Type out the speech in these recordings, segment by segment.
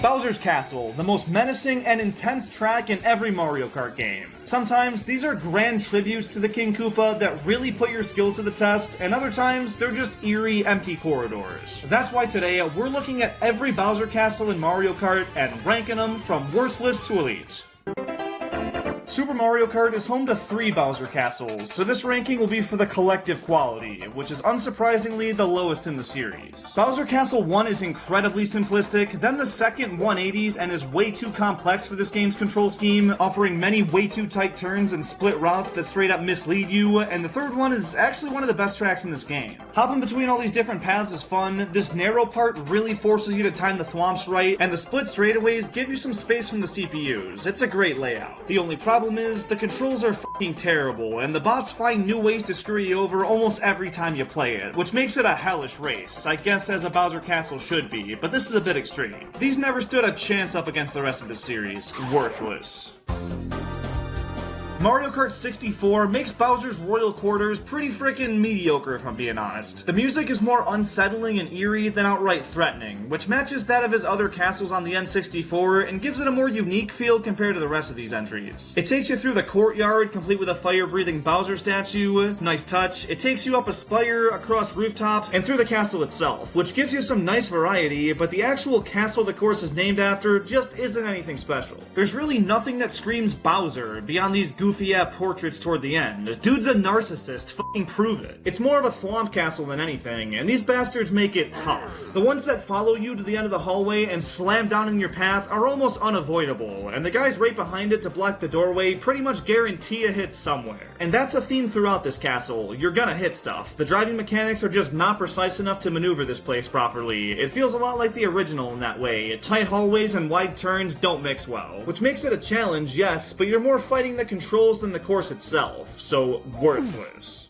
Bowser's Castle, the most menacing and intense track in every Mario Kart game. Sometimes, these are grand tributes to the King Koopa that really put your skills to the test, and other times, they're just eerie, empty corridors. That's why today, we're looking at every Bowser Castle in Mario Kart and ranking them from worthless to elite. Super Mario Kart is home to 3 Bowser Castles, so this ranking will be for the collective quality, which is unsurprisingly the lowest in the series. Bowser Castle 1 is incredibly simplistic, then the second 180s and is way too complex for this game's control scheme, offering many way too tight turns and split routes that straight up mislead you, and the third one is actually one of the best tracks in this game. Hopping between all these different paths is fun, this narrow part really forces you to time the thwomps right, and the split straightaways give you some space from the CPUs. It's a great layout. The only problem is, the controls are f***ing terrible, and the bots find new ways to screw you over almost every time you play it, which makes it a hellish race, I guess as a Bowser Castle should be, but this is a bit extreme. These never stood a chance up against the rest of the series. Worthless. Mario Kart 64 makes Bowser's Royal Quarters pretty frickin' mediocre if I'm being honest. The music is more unsettling and eerie than outright threatening, which matches that of his other castles on the N64 and gives it a more unique feel compared to the rest of these entries. It takes you through the courtyard, complete with a fire-breathing Bowser statue, nice touch. It takes you up a spire, across rooftops, and through the castle itself, which gives you some nice variety, but the actual castle the course is named after just isn't anything special. There's really nothing that screams Bowser beyond these goofy portraits toward the end. Dude's a narcissist, fucking prove it. It's more of a thwomp castle than anything, and these bastards make it tough. The ones that follow you to the end of the hallway and slam down in your path are almost unavoidable, and the guys right behind it to block the doorway pretty much guarantee a hit somewhere. And that's a theme throughout this castle. You're gonna hit stuff. The driving mechanics are just not precise enough to maneuver this place properly. It feels a lot like the original in that way. Tight hallways and wide turns don't mix well, which makes it a challenge, yes, but you're more fighting the controls than the course itself, so worthless.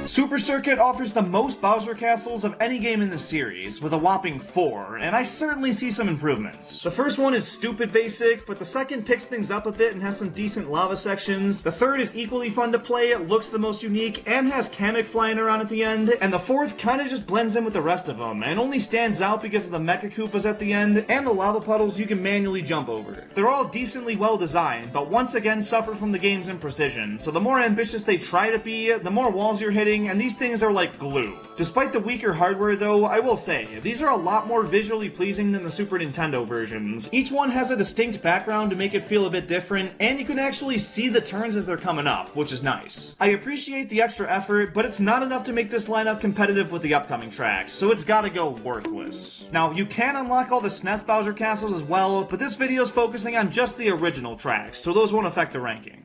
Super Circuit offers the most Bowser Castles of any game in the series, with a whopping 4, and I certainly see some improvements. The first one is stupid basic, but the second picks things up a bit and has some decent lava sections. The third is equally fun to play, it looks the most unique, and has Kamek flying around at the end, and the fourth kinda just blends in with the rest of them, and only stands out because of the Mecha Koopas at the end, and the lava puddles you can manually jump over. They're all decently well designed, but once again suffer from the game's imprecision, so the more ambitious they try to be, the more walls you're hitting, and these things are like glue. Despite the weaker hardware though, I will say, these are a lot more visually pleasing than the Super Nintendo versions. Each one has a distinct background to make it feel a bit different, and you can actually see the turns as they're coming up, which is nice. I appreciate the extra effort, but it's not enough to make this lineup competitive with the upcoming tracks, so it's gotta go worthless. Now, you can unlock all the SNES Bowser Castles as well, but this video is focusing on just the original tracks, so those won't affect the ranking.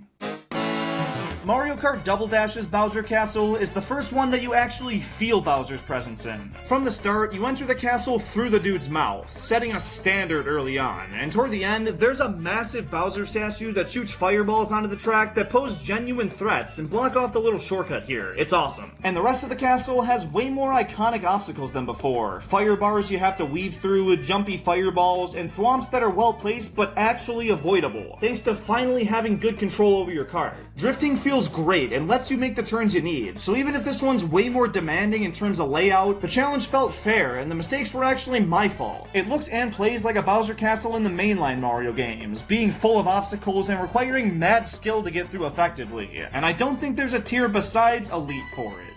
Mario Kart Double Dash's Bowser Castle is the first one that you actually feel Bowser's presence in. From the start, you enter the castle through the dude's mouth, setting a standard early on, and toward the end, there's a massive Bowser statue that shoots fireballs onto the track that pose genuine threats and block off the little shortcut here. It's awesome. And the rest of the castle has way more iconic obstacles than before. Fire bars you have to weave through, jumpy fireballs, and thwomps that are well placed but actually avoidable, thanks to finally having good control over your kart. Drifting feels great and lets you make the turns you need, so even if this one's way more demanding in terms of layout, the challenge felt fair and the mistakes were actually my fault. It looks and plays like a Bowser Castle in the mainline Mario games, being full of obstacles and requiring mad skill to get through effectively, and I don't think there's a tier besides Elite for it.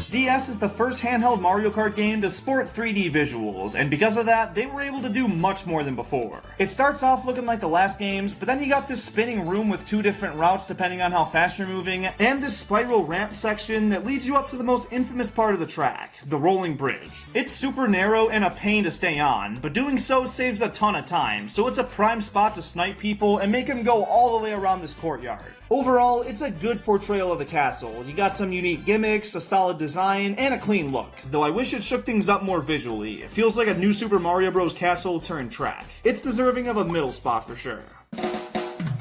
DS is the first handheld Mario Kart game to sport 3D visuals, and because of that, they were able to do much more than before. It starts off looking like the last games, but then you got this spinning room with 2 different routes depending on how fast you're moving, and this spiral ramp section that leads you up to the most infamous part of the track, the rolling bridge. It's super narrow and a pain to stay on, but doing so saves a ton of time, so it's a prime spot to snipe people and make them go all the way around this courtyard. Overall, it's a good portrayal of the castle. You got some unique gimmicks, a solid design, and a clean look, though I wish it shook things up more visually. It feels like a new Super Mario Bros. Castle turned track. It's deserving of a middle spot for sure.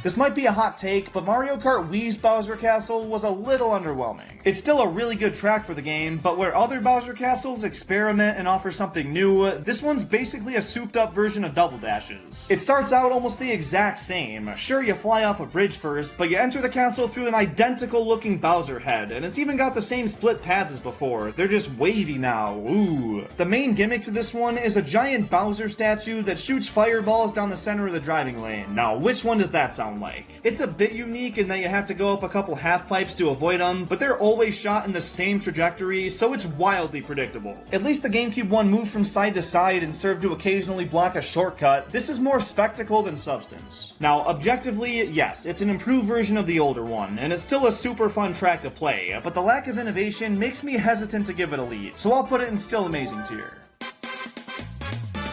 This might be a hot take, but Mario Kart Wii's Bowser Castle was a little underwhelming. It's still a really good track for the game, but where other Bowser Castles experiment and offer something new, this one's basically a souped-up version of Double Dashes. It starts out almost the exact same. Sure, you fly off a bridge first, but you enter the castle through an identical-looking Bowser head, and it's even got the same split paths as before. They're just wavy now. Ooh. The main gimmick to this one is a giant Bowser statue that shoots fireballs down the center of the driving lane. Now, which one does that sound like? It's a bit unique in that you have to go up a couple half-pipes to avoid them, but they're always shot in the same trajectory, so it's wildly predictable. At least the GameCube one moved from side to side and served to occasionally block a shortcut. This is more spectacle than substance. Now, objectively, yes, it's an improved version of the older one, and it's still a super fun track to play, but the lack of innovation makes me hesitant to give it elite, so I'll put it in still amazing tier.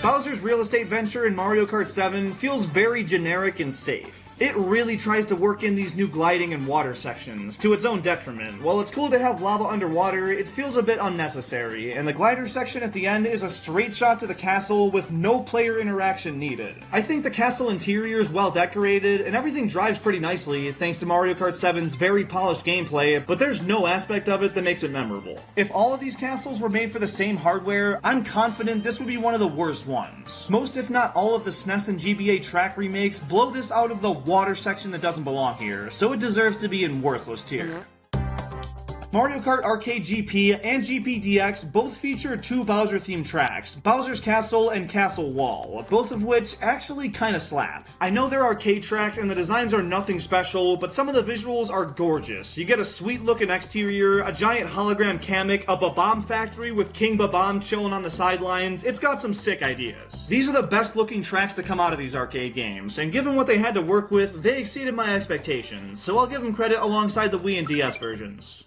Bowser's real estate venture in Mario Kart 7 feels very generic and safe. It really tries to work in these new gliding and water sections, to its own detriment. While it's cool to have lava underwater, it feels a bit unnecessary, and the glider section at the end is a straight shot to the castle with no player interaction needed. I think the castle interior is well decorated, and everything drives pretty nicely thanks to Mario Kart 7's very polished gameplay, but there's no aspect of it that makes it memorable. If all of these castles were made for the same hardware, I'm confident this would be one of the worst ones. Most if not all of the SNES and GBA track remakes blow this out of the water section that doesn't belong here, so it deserves to be in worthless tier. Mario Kart Arcade GP and GP DX both feature two Bowser-themed tracks, Bowser's Castle and Castle Wall, both of which actually kinda slap. I know they're arcade tracks and the designs are nothing special, but some of the visuals are gorgeous. You get a sweet-looking exterior, a giant hologram Kamek, a Bob-omb factory with King Bob-omb chilling on the sidelines. It's got some sick ideas. These are the best-looking tracks to come out of these arcade games, and given what they had to work with, they exceeded my expectations, so I'll give them credit alongside the Wii and DS versions.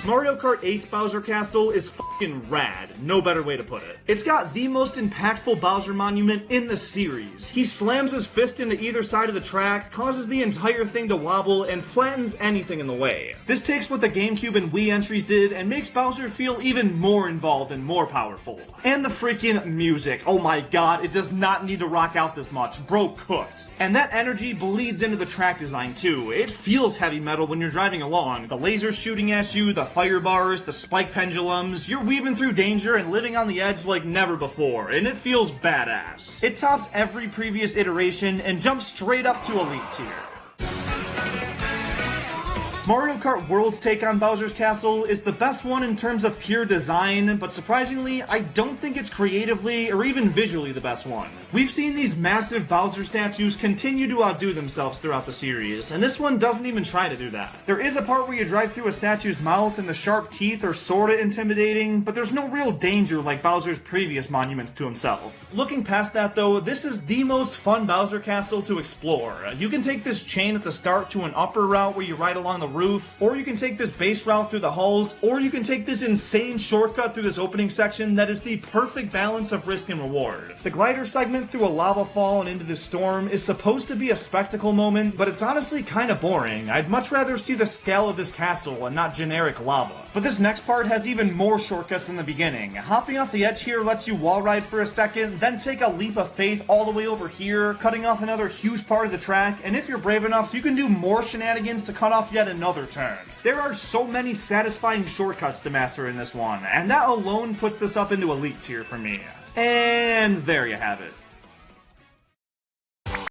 Mario Kart 8's Bowser Castle is fucking rad, no better way to put it. It's got the most impactful Bowser monument in the series. He slams his fist into either side of the track, causes the entire thing to wobble, and flattens anything in the way. This takes what the GameCube and Wii entries did and makes Bowser feel even more involved and more powerful. And the freaking music, oh my god, it does not need to rock out this much, bro cooked. And that energy bleeds into the track design too. It feels heavy metal when you're driving along. The lasers shooting at you, the fire bars, the spike pendulums, you're weaving through danger and living on the edge like never before, and it feels badass. It tops every previous iteration and jumps straight up to elite tier. Mario Kart World's take on Bowser's Castle is the best one in terms of pure design, but surprisingly, I don't think it's creatively or even visually the best one. We've seen these massive Bowser statues continue to outdo themselves throughout the series, and this one doesn't even try to do that. There is a part where you drive through a statue's mouth and the sharp teeth are sorta intimidating, but there's no real danger like Bowser's previous monuments to himself. Looking past that though, this is the most fun Bowser Castle to explore. You can take this chain at the start to an upper route where you ride along the roof, or you can take this base route through the halls, or you can take this insane shortcut through this opening section that is the perfect balance of risk and reward. The glider segment through a lava fall and into the storm is supposed to be a spectacle moment, but it's honestly kinda boring. I'd much rather see the scale of this castle and not generic lava. But this next part has even more shortcuts than the beginning. Hopping off the edge here lets you wall ride for a second, then take a leap of faith all the way over here, cutting off another huge part of the track, and if you're brave enough, you can do more shenanigans to cut off yet another turn. There are so many satisfying shortcuts to master in this one, and that alone puts this up into elite tier for me. And there you have it.